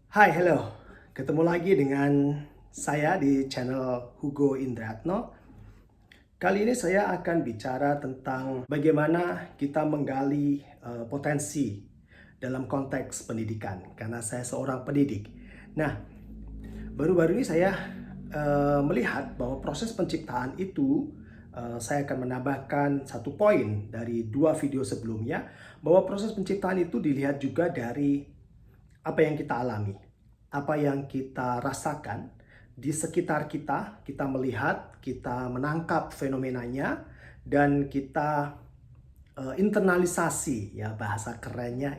Hai, hello. Ketemu lagi dengan saya di channel Hugo Indratno. Kali ini saya akan bicara tentang bagaimana kita menggali potensi dalam konteks pendidikan, karena saya seorang pendidik. Nah, baru-baru ini saya melihat bahwa proses penciptaan itu, saya akan menambahkan satu poin dari dua video sebelumnya, bahwa proses penciptaan itu dilihat juga dari apa yang kita alami, apa yang kita rasakan di sekitar kita. Kita melihat, kita menangkap fenomenanya, dan kita internalisasi, ya bahasa kerennya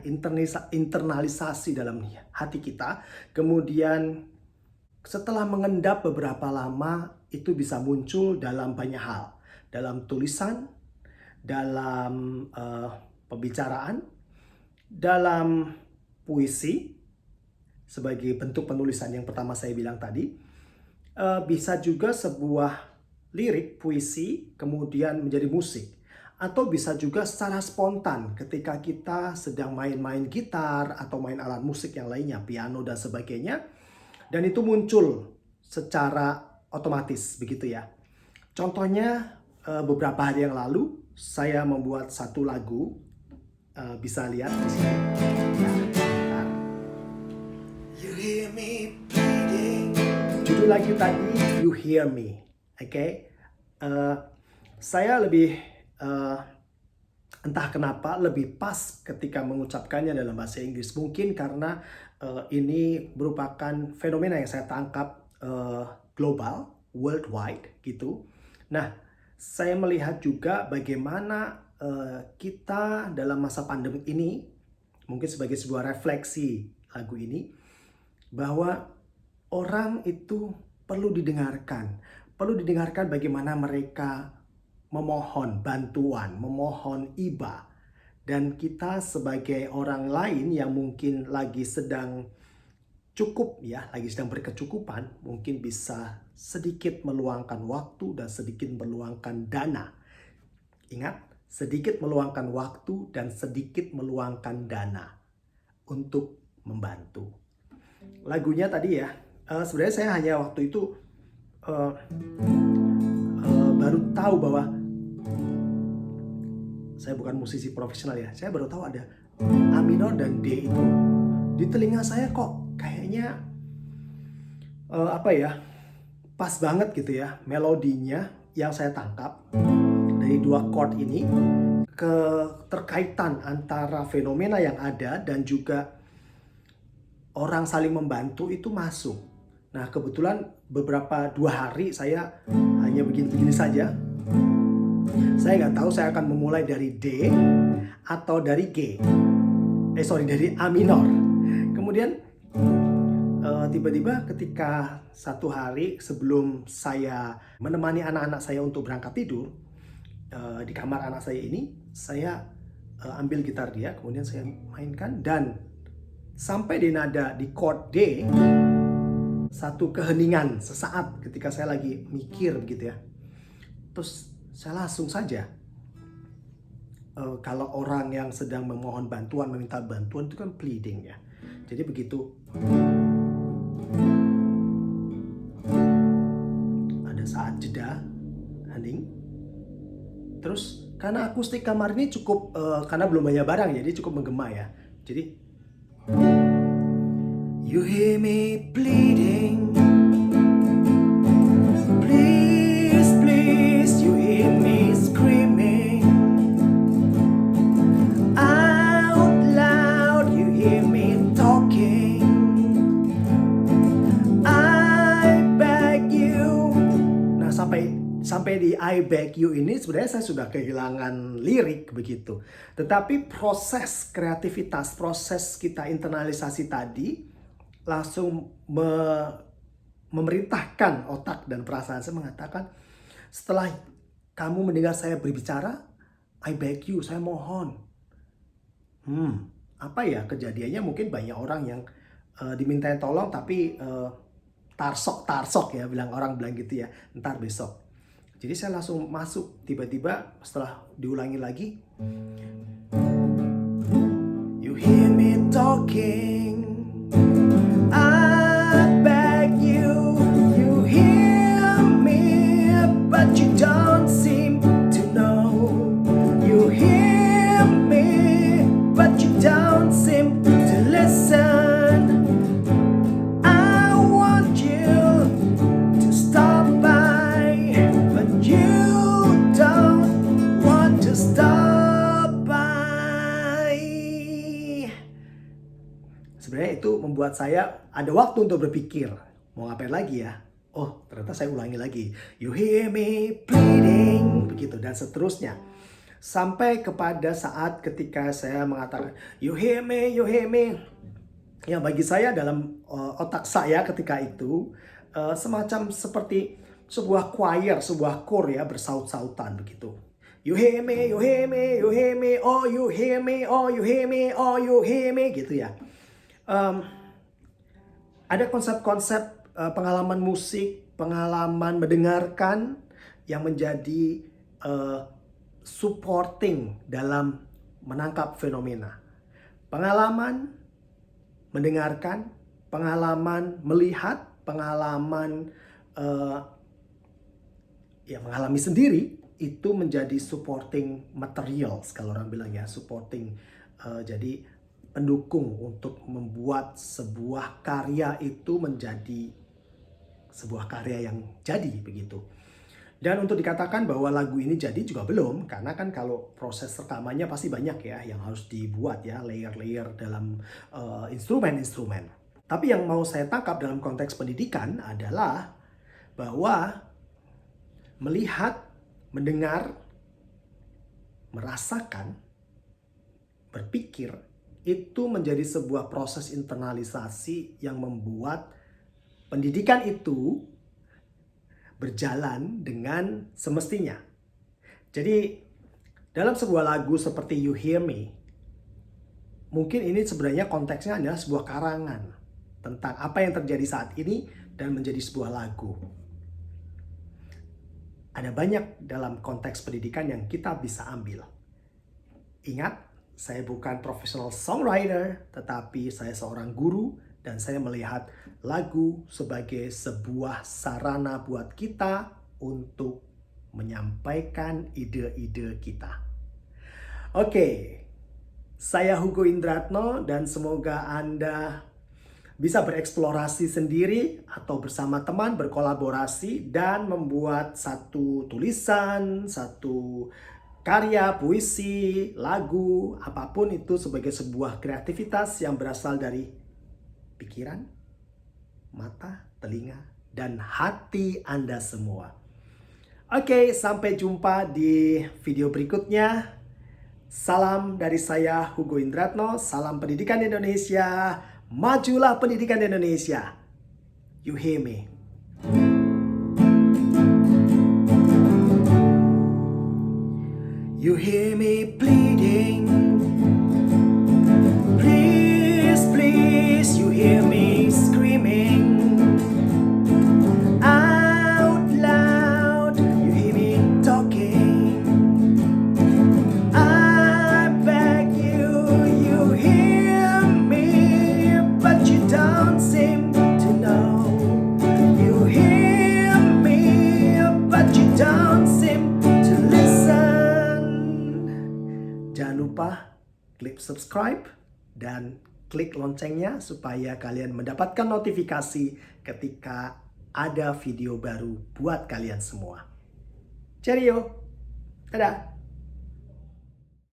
internalisasi dalam hati kita. Kemudian setelah mengendap beberapa lama, itu bisa muncul dalam banyak hal, dalam tulisan, dalam pembicaraan, dalam puisi sebagai bentuk penulisan yang pertama saya bilang tadi, bisa juga sebuah lirik puisi kemudian menjadi musik, atau bisa juga secara spontan ketika kita sedang main-main gitar atau main alat musik yang lainnya, piano dan sebagainya, dan itu muncul secara otomatis begitu ya. Contohnya beberapa hari yang lalu saya membuat satu lagu, bisa lihat di sini. Nah, you hear me bleeding. Judul lagu tadi You Hear Me, oke? Saya lebih entah kenapa lebih pas ketika mengucapkannya dalam bahasa Inggris. Mungkin karena ini merupakan fenomena yang saya tangkap global, worldwide gitu. Nah, saya melihat juga bagaimana kita dalam masa pandemi ini, mungkin sebagai sebuah refleksi lagu ini, bahwa orang itu perlu didengarkan bagaimana mereka memohon bantuan, memohon iba. Dan kita sebagai orang lain yang mungkin lagi sedang cukup ya, lagi sedang berkecukupan, mungkin bisa sedikit meluangkan waktu dan sedikit meluangkan dana. Ingat, sedikit meluangkan waktu dan sedikit meluangkan dana untuk membantu. Lagunya tadi ya, sebenarnya saya hanya waktu itu baru tahu bahwa saya bukan musisi profesional ya. Saya baru tahu ada A minor dan D itu. Di telinga saya kok kayaknya apa ya, pas banget gitu ya melodinya yang saya tangkap dari dua chord ini. Keterkaitan antara fenomena yang ada dan juga orang saling membantu itu masuk. Nah, kebetulan beberapa 2 hari saya hanya begini-begini saja. Saya nggak tahu saya akan memulai dari D atau dari G. Dari A minor. Kemudian tiba-tiba ketika satu hari sebelum saya menemani anak-anak saya untuk berangkat tidur, di kamar anak saya ini, saya ambil gitar dia, kemudian saya mainkan, dan sampai di nada di chord D, satu keheningan sesaat ketika saya lagi mikir begitu ya. Terus saya langsung saja, kalau orang yang sedang memohon bantuan, meminta bantuan itu kan pleading ya. Jadi begitu ada saat jeda, hening. Terus karena akustik kamar ini cukup, karena belum banyak barang jadi cukup menggema ya. Jadi you hear me bleeding, please, please, you hear me screaming out loud, you hear me talking, I beg you. Nah, sampai di I beg you ini sebenarnya saya sudah kehilangan lirik begitu. Tetapi proses kreativitas, proses kita internalisasi tadi langsung memerintahkan otak dan perasaan saya mengatakan, setelah kamu mendengar saya berbicara, I beg you, saya mohon. Apa ya kejadiannya? Mungkin banyak orang yang dimintain tolong tapi tarsok ya, orang bilang gitu ya, ntar besok. Jadi saya langsung masuk, tiba-tiba setelah diulangi lagi, you hear me talking Sebenarnya itu membuat saya ada waktu untuk berpikir, mau ngapain lagi ya? Oh, ternyata saya ulangi lagi. You hear me pleading, begitu dan seterusnya. Sampai kepada saat ketika saya mengatakan, you hear me, you hear me. Ya bagi saya dalam otak saya ketika itu semacam seperti sebuah choir, sebuah kor ya bersaut-sautan begitu. You hear me, you hear me, you hear me, oh you hear me, oh you hear me, oh you hear me gitu ya. Ada konsep-konsep pengalaman musik, pengalaman mendengarkan yang menjadi supporting dalam menangkap fenomena. Pengalaman mendengarkan, pengalaman melihat, pengalaman mengalami sendiri itu menjadi supporting materials kalau orang bilang ya, supporting jadi pendukung untuk membuat sebuah karya itu menjadi sebuah karya yang jadi begitu. Dan untuk dikatakan bahwa lagu ini jadi juga belum, karena kan kalau proses rekamannya pasti banyak ya yang harus dibuat ya, layer-layer dalam instrumen-instrumen. Tapi yang mau saya tangkap dalam konteks pendidikan adalah bahwa melihat, mendengar, merasakan, berpikir, itu menjadi sebuah proses internalisasi yang membuat pendidikan itu berjalan dengan semestinya. Jadi dalam sebuah lagu seperti You Hear Me, mungkin ini sebenarnya konteksnya adalah sebuah karangan tentang apa yang terjadi saat ini dan menjadi sebuah lagu. Ada banyak dalam konteks pendidikan yang kita bisa ambil. Ingat, saya bukan profesional songwriter, tetapi saya seorang guru dan saya melihat lagu sebagai sebuah sarana buat kita untuk menyampaikan ide-ide kita. Oke, saya Hugo Indratno dan semoga Anda bisa bereksplorasi sendiri atau bersama teman berkolaborasi dan membuat satu tulisan, satu karya, puisi, lagu, apapun itu sebagai sebuah kreativitas yang berasal dari pikiran, mata, telinga, dan hati Anda semua. Oke, sampai jumpa di video berikutnya. Salam dari saya Hugo Indratno, salam pendidikan Indonesia. Majulah pendidikan Indonesia. You hear me. You hear me pleading. Please, please, you hear me screaming out loud. You hear me talking. I beg you, you hear me, but you don't seem to know. You hear me, but you don't seem to listen. Jangan lupa klik subscribe dan klik loncengnya supaya kalian mendapatkan notifikasi ketika ada video baru buat kalian semua. Cheerio! Dadah!